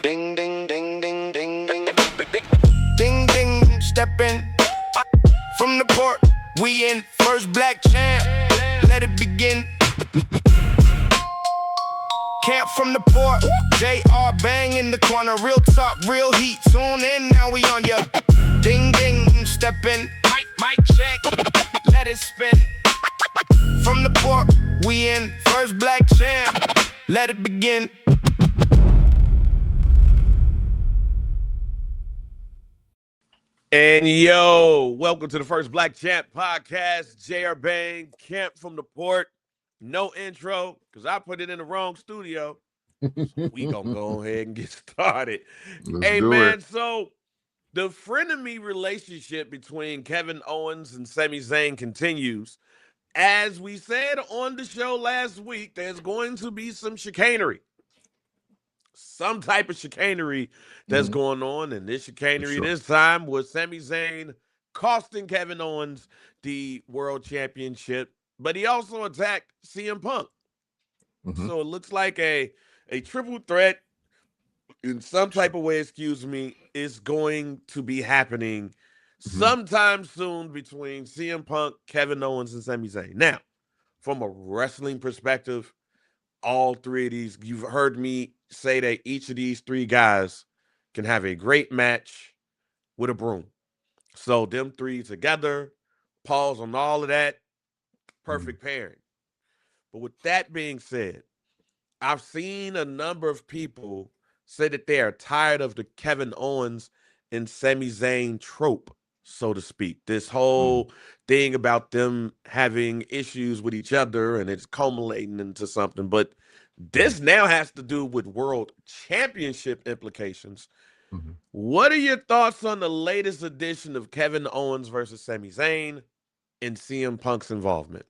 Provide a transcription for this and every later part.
Ding, ding, ding, ding, ding, ding, ding, ding, step in from the port. We in first black champ. Let it begin. Camp from the port. JR bang in the corner. Real talk, real heat. Tune in, now we on ya. Ding, ding, step in. Mic check. Let it spin. From the port. We in first black champ. Let it begin. And yo, welcome to the First Black Champ podcast. JR Bang, Camp from the Port. No intro, because I put it in the wrong studio. So we gonna go ahead and get started. Let's do it. So the frenemy relationship between Kevin Owens and Sami Zayn continues. As we said on the show last week, there's going to be some chicanery. Some type of chicanery that's going on, and this chicanery this time was Sami Zayn costing Kevin Owens the world championship, but he also attacked CM Punk. So it looks like a triple threat in some type of way, is going to be happening sometime soon between CM Punk, Kevin Owens, and Sami Zayn. Now, from a wrestling perspective, all three of these, you've heard me say that each of these three guys can have a great match with a broom. So them three together, pause on all of that, perfect pairing. But with that being said, I've seen a number of people say that they are tired of the Kevin Owens and Sami Zayn trope, so to speak. This whole thing about them having issues with each other and it's culminating into something. But this now has to do with world championship implications. What are your thoughts on the latest edition of Kevin Owens versus Sami Zayn and CM Punk's involvement?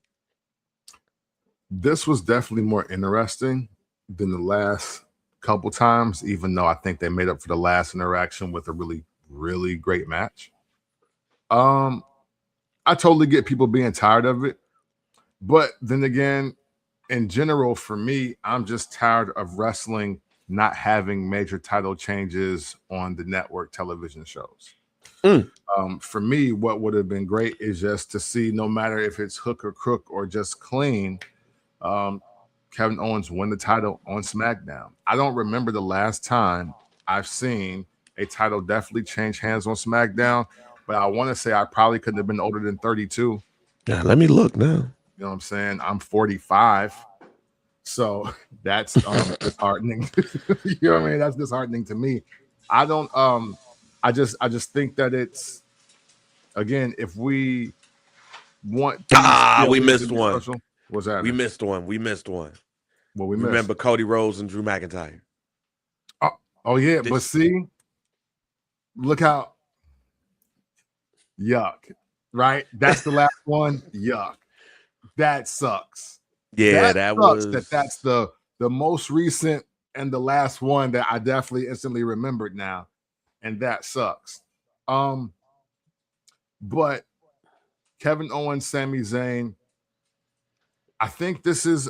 This was definitely more interesting than the last couple times, even though I think they made up for the last interaction with a really, really great match. I totally get people being tired of it. But then again, in general, for me, I'm just tired of wrestling not having major title changes on the network television shows. For me, what would have been great is just to see, no matter if it's hook or crook or just clean, Kevin Owens win the title on SmackDown. I don't remember the last time I've seen a title definitely change hands on SmackDown, but I want to say I probably couldn't have been older than 32. Yeah, let me look now. You know what I'm saying? I'm 45. So that's disheartening. You know what I mean? That's disheartening to me. I don't I just think that it's, again, if we want we missed one. Special, what's that? We missed one. Well, we missed. Remember Cody Rhodes and Drew McIntyre. Oh yeah, but see, look how yuck, right? That's the last one. Yuck. That sucks. Yeah, that's the most recent and the last one that I definitely instantly remembered now, and that sucks. But Kevin Owens, Sami Zayn, I think this is,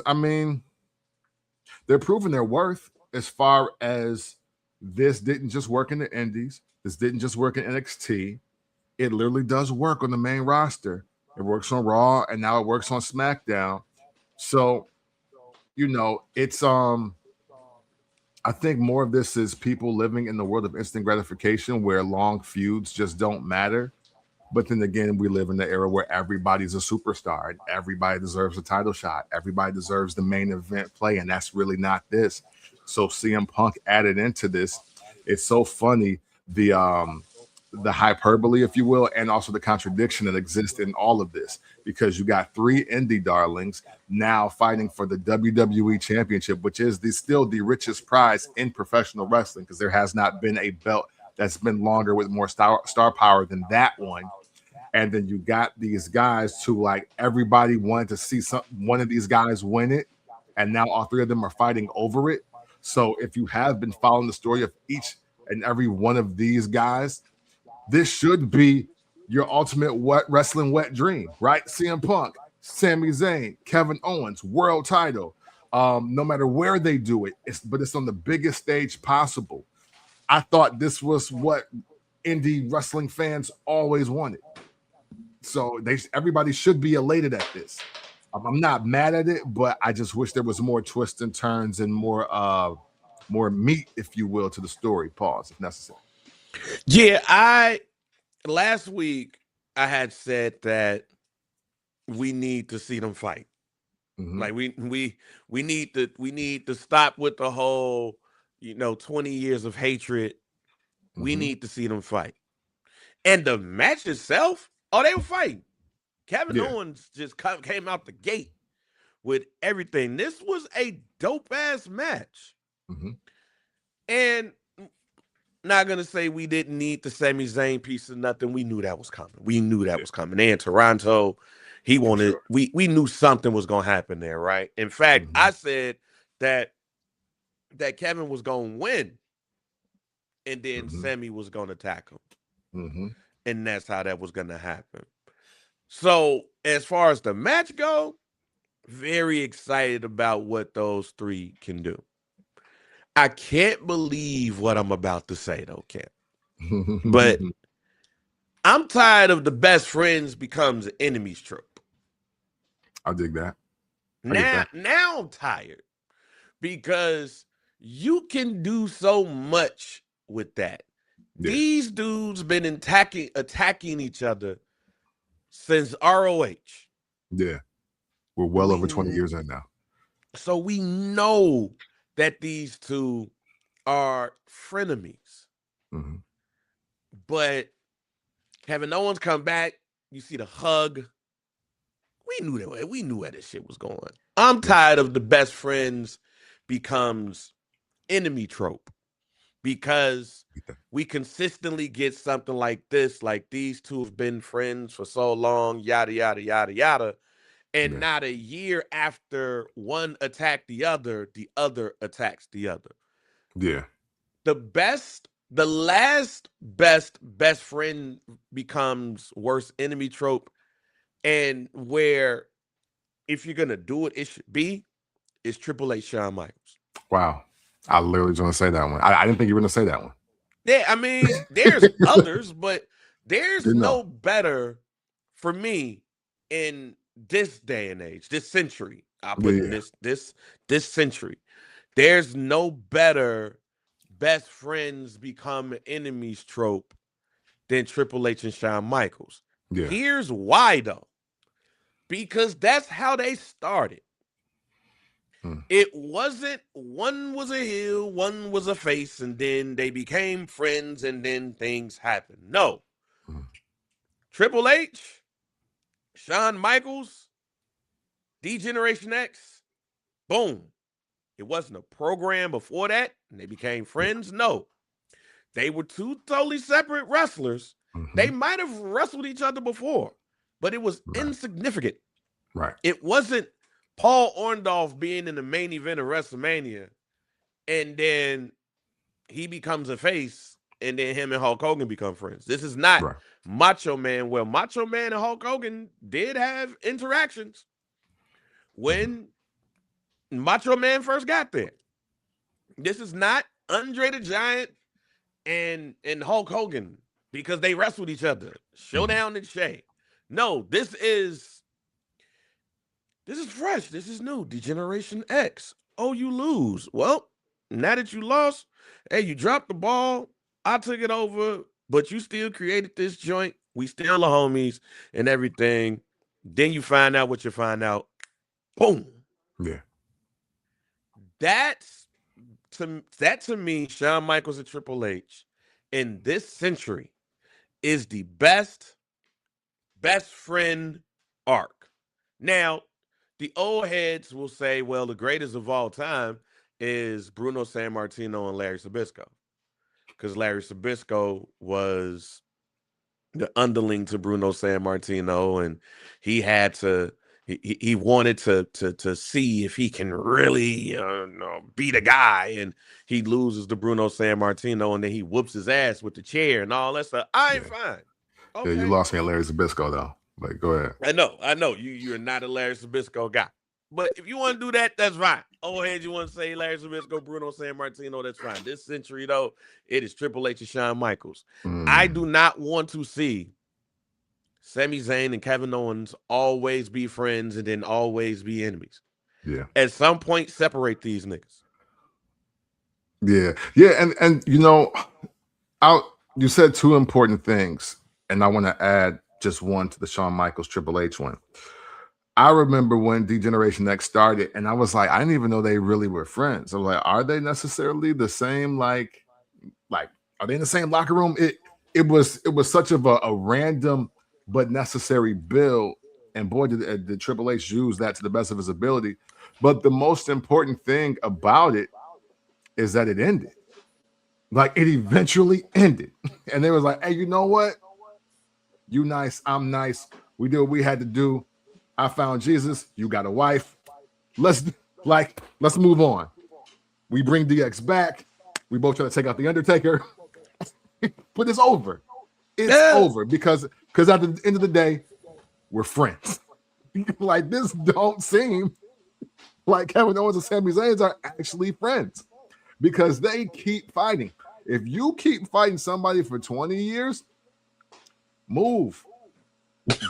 they're proving their worth as far as this didn't just work in the Indies. This didn't just work in NXT. It literally does work on the main roster. It works on Raw, and now it works on SmackDown. So, it's I think more of this is people living in the world of instant gratification where long feuds just don't matter. But then again, we live in the era where everybody's a superstar and everybody deserves a title shot. Everybody deserves the main event play, and that's really not this. So CM Punk added into this. It's so funny, the hyperbole, if you will, and also the contradiction that exists in all of this, because you got three indie darlings now fighting for the WWE Championship, which is still the richest prize in professional wrestling, because there has not been a belt that's been longer with more star power than that one. And then you got these guys who, like, everybody wanted to see one of these guys win it, and now all three of them are fighting over it. So if you have been following the story of each and every one of these guys, this should be your ultimate wrestling wet dream, right? CM Punk, Sami Zayn, Kevin Owens, world title. No matter where they do it, but it's on the biggest stage possible. I thought this was what indie wrestling fans always wanted. So everybody should be elated at this. I'm not mad at it, but I just wish there was more twists and turns and more meat, if you will, to the story. Pause, if necessary. Yeah, last week I had said that we need to see them fight. Like we need to stop with the whole 20 years of hatred. We need to see them fight. And the match itself, they were fighting. Kevin Owens just came out the gate with everything. This was a dope ass match. And not gonna say we didn't need the Sami Zayn piece or nothing. We knew that was coming. Was coming. They in Toronto. He wanted. Sure. We knew something was gonna happen there, right? In fact, I said that Kevin was gonna win, and then Sami was gonna attack him, and that's how that was gonna happen. So as far as the match go, very excited about what those three can do. I can't believe what I'm about to say, though, Kent. But I'm tired of the best friends becomes enemies trope. I dig that. Now I'm tired because you can do so much with that. Yeah. These dudes been attacking each other since ROH. Yeah. We're well over 20 years in now. So we know that these two are frenemies. But Kevin Owens come back, you see the hug. We knew where this shit was going. I'm tired of the best friends becomes enemy trope because we consistently get something like this, like these two have been friends for so long, yada, yada, yada, yada. And not a year after one attacked the other attacks the other. Yeah. The last best friend becomes worst enemy trope. And where if you're gonna do it, it should be is Triple H Shawn Michaels. Wow. I literally was gonna say that one. I didn't think you were gonna say that one. Yeah, I mean, there's others, but there's no better for me in this day and age, this century. I'll put in this century. There's no better best friends become enemies trope than Triple H and Shawn Michaels. Yeah. Here's why though. Because that's how they started. It wasn't one was a heel, one was a face, and then they became friends and then things happened. No. Triple H, Shawn Michaels, D-Generation X, boom. It wasn't a program before that, and they became friends. No. They were two totally separate wrestlers. They might have wrestled each other before, but it was insignificant. Right. It wasn't Paul Orndorff being in the main event of WrestleMania, and then he becomes a face, and then him and Hulk Hogan become friends. This is not Macho Man. Well, Macho Man and Hulk Hogan did have interactions when Macho Man first got there. This is not Andre the Giant and Hulk Hogan because they wrestled each other. Showdown and Shay. No, this is fresh. This is new. D-Generation X. Oh, you lose. Well, now that you lost, hey, you dropped the ball. I took it over, but you still created this joint. We still are homies and everything. Then you find out what you find out. Boom. Yeah. That to me, Shawn Michaels and Triple H in this century is the best friend arc. Now, the old heads will say, well, the greatest of all time is Bruno Sammartino and Larry Zbyszko. Because Larry Zbyszko was the underling to Bruno Sammartino, and he had to, he wanted to see if he can really be the guy, and he loses to Bruno Sammartino, and then he whoops his ass with the chair and all that stuff. I'm fine. Okay. Yeah, you lost me at Larry Zbyszko, though. Like, go ahead. I know. You're not a Larry Zbyszko guy. But if you want to do that, that's fine. Old head, you want to say Larry Zbyszko, Bruno San Martino? That's fine. This century, though, it is Triple H and Shawn Michaels. I do not want to see Sami Zayn and Kevin Owens always be friends and then always be enemies. Yeah. At some point, separate these niggas. Yeah. Yeah. And you know, you said two important things, and I want to add just one to the Shawn Michaels Triple H one. I remember when D-Generation X started, and I was like, I didn't even know they really were friends. I was like, are they necessarily the same? Like, are they in the same locker room? It was such of a random but necessary build, and boy, did Triple H use that to the best of his ability. But the most important thing about it is that it ended. Like, it eventually ended, and they was like, "Hey, you know what? You nice, I'm nice. We did what we had to do. I found Jesus. You got a wife. Let's move on. We bring DX back. We both try to take out the Undertaker. But it's over. It's over because at the end of the day, we're friends. Like, this don't seem like Kevin Owens and Sami Zayn are actually friends because they keep fighting. If you keep fighting somebody for 20 years, move.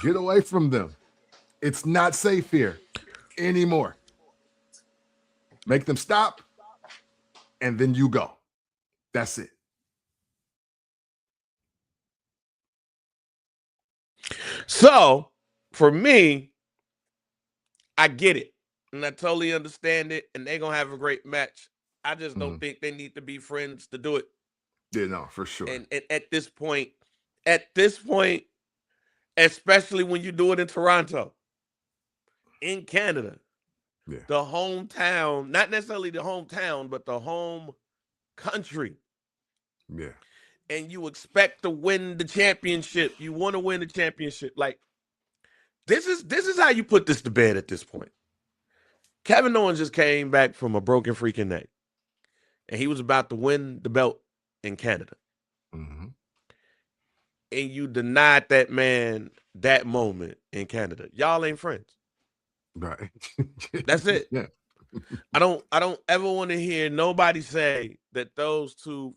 Get away from them. It's not safe here anymore. Make them stop, and then you go. That's it. So, for me, I get it, and I totally understand it, and they're going to have a great match. I just don't think they need to be friends to do it. Yeah, no, for sure. And at this point, especially when you do it in Toronto, in Canada, the hometown, not necessarily the hometown, but the home country. Yeah. And you expect to win the championship. You want to win the championship. Like, this is how you put this to bed at this point. Kevin Owens just came back from a broken freaking neck. And he was about to win the belt in Canada. Mm-hmm. And you denied that man that moment in Canada. Y'all ain't friends. Right. That's it. Yeah. I don't ever want to hear nobody say that those two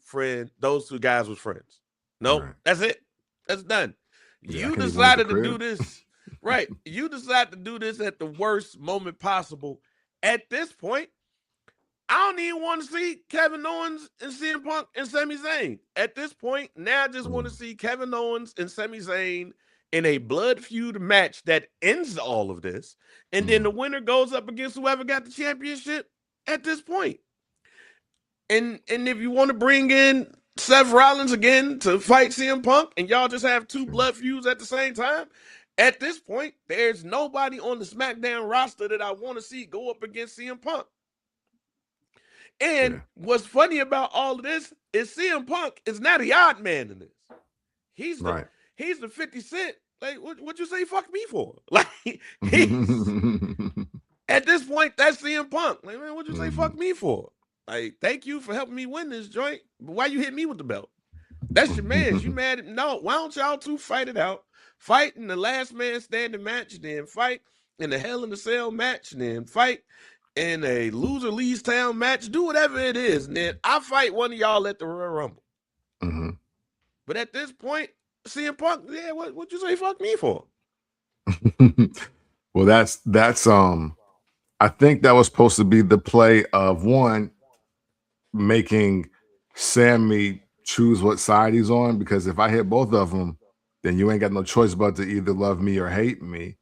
guys were friends. No, nope, That's it. That's done. Yeah, you decided to do this. Right. You decided to do this at the worst moment possible. At this point, I don't even want to see Kevin Owens and CM Punk and Sami Zayn. At this point, now I just want to see Kevin Owens and Sami Zayn in a blood feud match that ends all of this. And then the winner goes up against whoever got the championship at this point. And if you want to bring in Seth Rollins again to fight CM Punk and y'all just have two blood feuds at the same time, at this point, there's nobody on the SmackDown roster that I want to see go up against CM Punk. And what's funny about all of this is CM Punk is not the odd man in this. He's the 50 Cent. Like, what you say fuck me for? Like, at this point, that's CM Punk. Like, man, what you say fuck me for? Like, thank you for helping me win this joint, but why you hit me with the belt? That's your man. You mad at no? Why don't y'all two fight it out? Fight in the last man standing match, then fight in the Hell in a Cell match, then fight in a loser leaves town match. Do whatever it is, and then I fight one of y'all at the Royal Rumble. Mm-hmm. But at this point, CM Punk, yeah, what you say fuck me for? Well, that's I think that was supposed to be the play of one making Sammy choose what side he's on, because if I hit both of them, then you ain't got no choice but to either love me or hate me.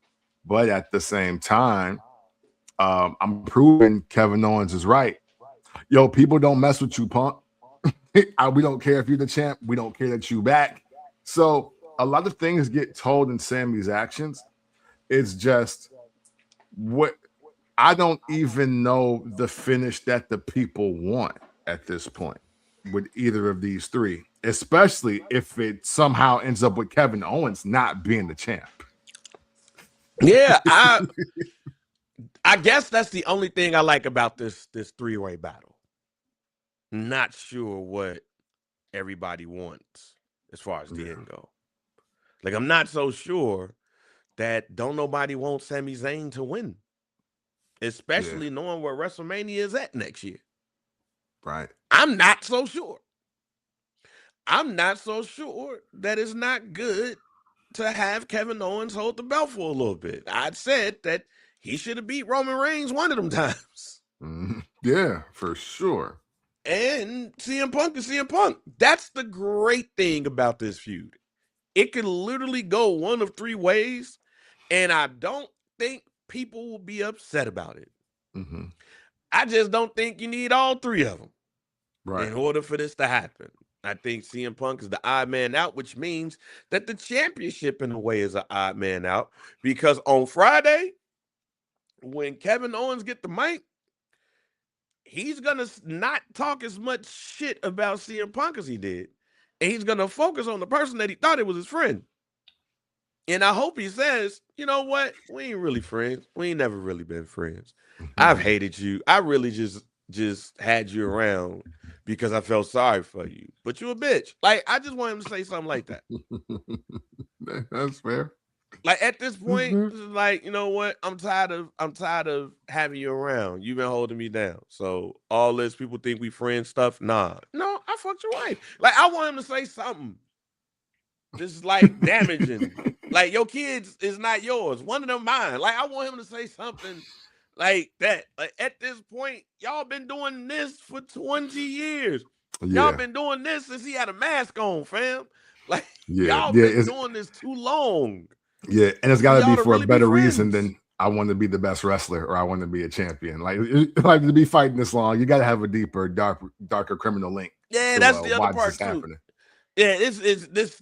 But at the same time, I'm proving Kevin Owens is right. Yo, people don't mess with you, Punk. We don't care if you're the champ. We don't care that you back. So a lot of things get told in Sammy's actions. It's just what I don't even know the finish that the people want at this point with either of these three, especially if it somehow ends up with Kevin Owens not being the champ. Yeah, I guess that's the only thing I like about this three-way battle. Not sure what everybody wants as far as the end go. Like, I'm not so sure that don't nobody want Sami Zayn to win. especially knowing where WrestleMania is at next year. Right. I'm not so sure. I'm not so sure that it's not good to have Kevin Owens hold the belt for a little bit. I'd said that he should have beat Roman Reigns one of them times. Yeah, for sure. And CM Punk is CM Punk. That's the great thing about this feud. It can literally go one of three ways, and I don't think people will be upset about it. Mm-hmm. I just don't think you need all three of them in order for this to happen. I think CM Punk is the odd man out, which means that the championship in a way is an odd man out, because on Friday, when Kevin Owens get the mic, he's going to not talk as much shit about CM Punk as he did. And he's going to focus on the person that he thought it was his friend. And I hope he says, you know what? We ain't really friends. We ain't never really been friends. I've hated you. I really just had you around because I felt sorry for you. But you a bitch. Like, I just want him to say something like that. That's fair. Like, at this point, it's like, you know what? I'm tired of having you around. You've been holding me down. So all this people think we friends stuff. Nah. No, I fucked your wife. Like, I want him to say something. This is like damaging. Like, your kids is not yours. One of them mine. Like, I want him to say something like that. Like, at this point, y'all been doing this for 20 years. Y'all been doing this since he had a mask on, fam. Like, y'all been doing this too long. Yeah, and it's got to be for a better reason than I want to be the best wrestler or I want to be a champion. Like to be fighting this long, you got to have a deeper, darker criminal link. Yeah, that's the other part too. Happening. Yeah, this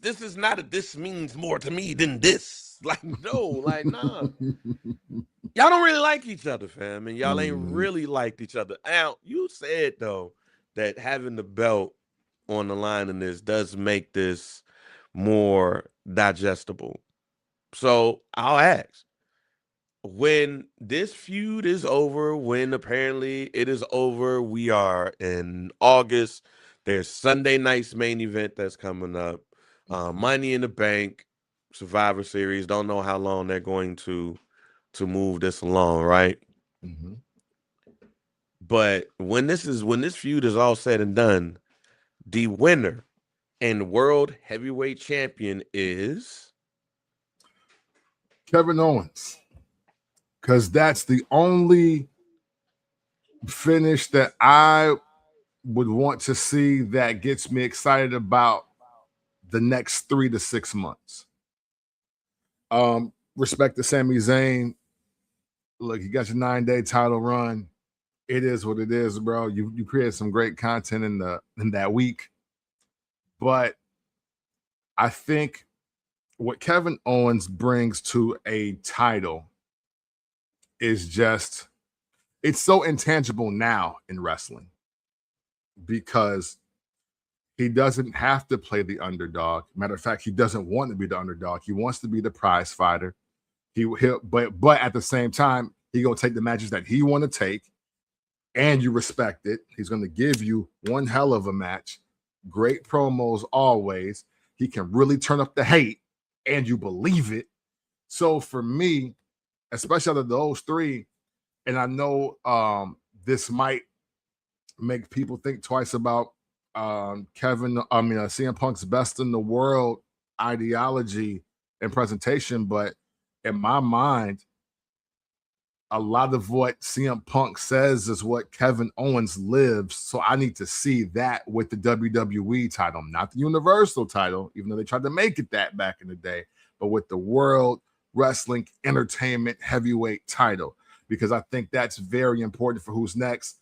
is not a this means more to me than this. Like, no, like, nah. Y'all don't really like each other, fam, and y'all ain't really liked each other. Now, you said though that having the belt on the line in this does make this more digestible. So I'll ask, when this feud is over, when apparently it is over, we are in August. There's Sunday night's main event that's coming up. Money in the Bank, Survivor Series. Don't know how long they're going to move this along, right? Mm-hmm. But when this feud is all said and done, the winner and world heavyweight champion is Kevin Owens, because that's the only finish that I would want to see that gets me excited about the next 3 to 6 months. Respect to Sami Zayn. Look, you got your 9-day title run. It is what it is, bro. You created some great content in that week. But I think what Kevin Owens brings to a title is just, it's so intangible now in wrestling because he doesn't have to play the underdog. Matter of fact, he doesn't want to be the underdog. He wants to be the prize fighter. But at the same time, he gonna take the matches that he want to take, and you respect it. He's gonna give you one hell of a match, great promos always. He can really turn up the hate, and you believe it. So for me, especially out of those three, and I know this might make people think twice about CM Punk's best in the world ideology and presentation, but in my mind, a lot of what CM Punk says is what Kevin Owens lives. So I need to see that with the WWE title, not the Universal title, even though they tried to make it that back in the day, but with the World Wrestling Entertainment Heavyweight title, because I think that's very important for who's next.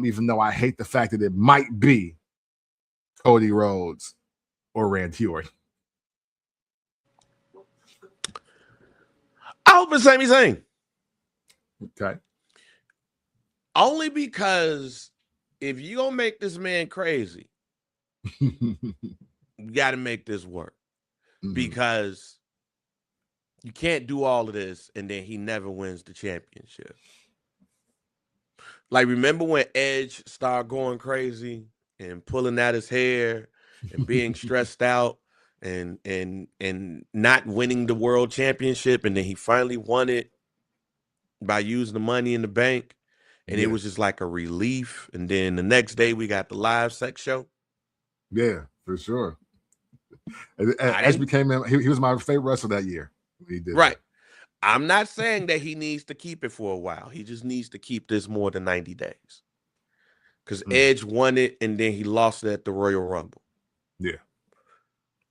Even though I hate the fact that it might be Cody Rhodes or Randy Orton. I hope it's Sami Zayn. Okay. Only because if you're going to make this man crazy, you got to make this work. Mm-hmm. Because you can't do all of this and then he never wins the championship. Like, remember when Edge started going crazy and pulling out his hair and being stressed out and not winning the world championship, and then he finally won it by using the Money in the Bank, and it was just like a relief. And then the next day we got the live sex show. Yeah, for sure. Edge became him. He was my favorite wrestler that year. He did right. That. I'm not saying that he needs to keep it for a while. He just needs to keep this more than 90 days. Because Edge won it, and then he lost it at the Royal Rumble. Yeah.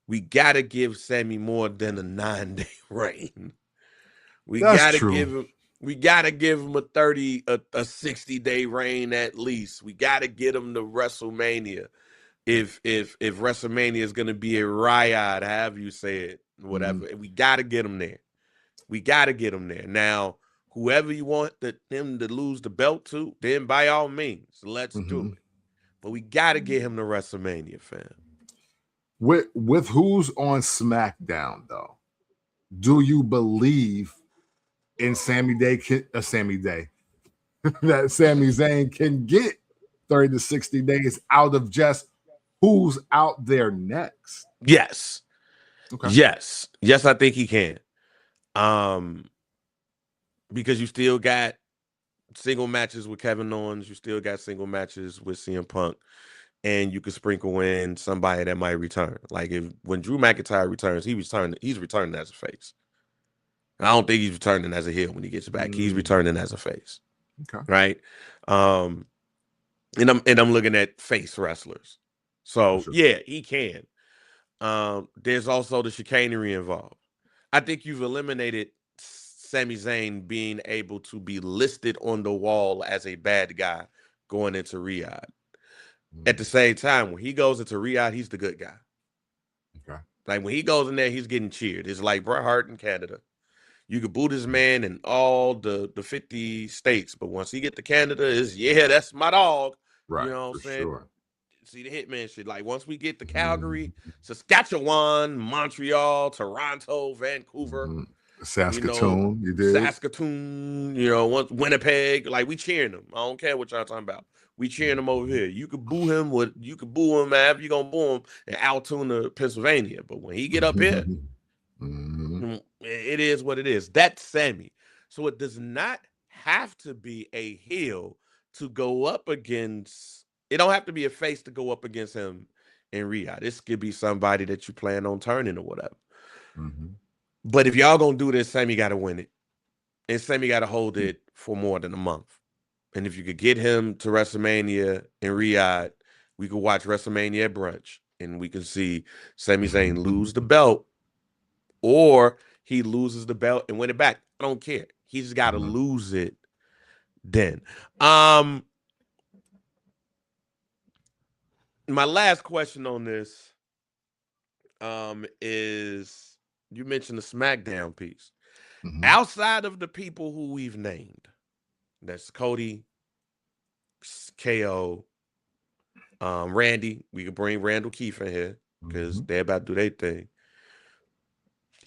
We got to give Sami more than a 9-day reign. We That's got to true. give him. We got to give him a 60-day reign at least. We got to get him to WrestleMania. If WrestleMania is going to be a riot, however you say it, whatever, we got to get him there. We got to get him there. Now, whoever you want him to lose the belt to, then by all means, let's do it. But we got to get him to WrestleMania, fam. With who's on SmackDown, though, do you believe in that Sami Zayn can get 30 to 60 days out of just who's out there next? Yes. Okay. Yes, I think he can. Because you still got single matches with Kevin Owens, you still got single matches with CM Punk, and you could sprinkle in somebody that might return. Like when Drew McIntyre returns, he's returning as a face. I don't think he's returning as a heel when he gets back. He's returning as a face. Okay. Right? And I'm looking at face wrestlers. So yeah, he can. There's also the chicanery involved. I think you've eliminated Sami Zayn being able to be listed on the wall as a bad guy going into Riyadh. At the same time, when he goes into Riyadh, he's the good guy. Okay. Like when he goes in there, he's getting cheered. It's like Bret Hart in Canada. You could boo this man in all the 50 states, but once he get to Canada, it's that's my dog. Right. You know what I'm saying? Sure. See the Hitman shit. Like once we get to Calgary, Saskatchewan, Montreal, Toronto, Vancouver, Saskatoon, you did. Saskatoon, Winnipeg. Like we cheering them. I don't care what y'all talking about. We cheering them over here. You could boo him however you gonna boo him in Altoona, Pennsylvania. But when he get up here, it is what it is. That's Sami. So it does not have to be a heel to go up against. It don't have to be a face to go up against him in Riyadh. This could be somebody that you plan on turning or whatever. But if y'all gonna do this, Sami got to win it, and Sami got to hold it for more than a month. And if you could get him to WrestleMania in Riyadh, we could watch WrestleMania at brunch, and we can see Sami Zayn lose the belt, or he loses the belt and win it back. I don't care. He just got to lose it then. My last question on this is, you mentioned the SmackDown piece. Outside of the people who we've named, that's Cody, KO, Randy. We could bring Randall Keefe in here because they're about to do their thing.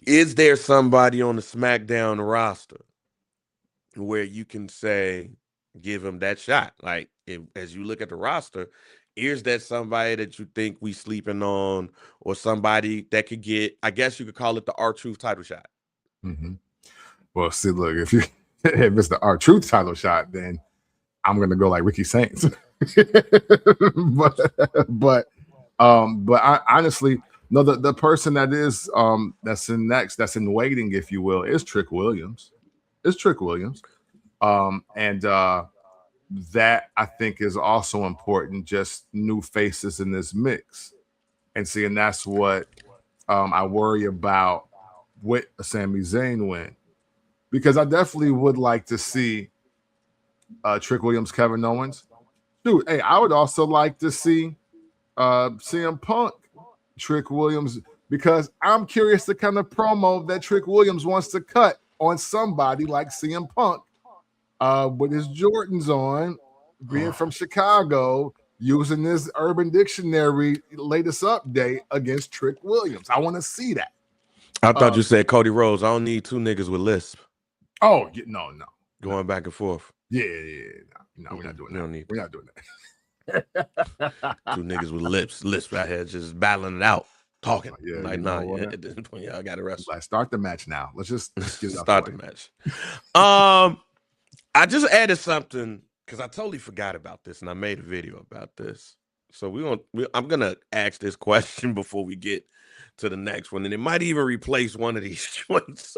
Is there somebody on the SmackDown roster where you can say, give him that shot? Like, as you look at the roster, is that somebody that you think we sleeping on, or somebody that could get, I guess you could call it the R-Truth title shot? Well, see, look, if it's the R-Truth title shot, then I'm gonna go like Ricky Saints. but I honestly, no, the person that is that's in waiting, if you will, is Trick Williams. And that I think is also important. Just new faces in this mix, and that's what I worry about with a Sami Zayn win, because I definitely would like to see Trick Williams, Kevin Owens. Dude, hey, I would also like to see CM Punk, Trick Williams, because I'm curious the kind of promo that Trick Williams wants to cut on somebody like CM Punk with his Jordans on, being from Chicago, using this Urban Dictionary latest update against Trick Williams. I want to see that. I thought you said Cody Rhodes. I don't need two niggas with lisp. Oh, no. Going back and forth. Yeah. No, we're not doing that. We're not doing that. Two niggas with lisp out here just battling it out, talking. Yeah, At this point, y'all got to wrestle. Let's start the match now. Let's get it start the match. I just added something because I totally forgot about this, and I made a video about this. So I'm gonna ask this question before we get to the next one, and it might even replace one of these joints.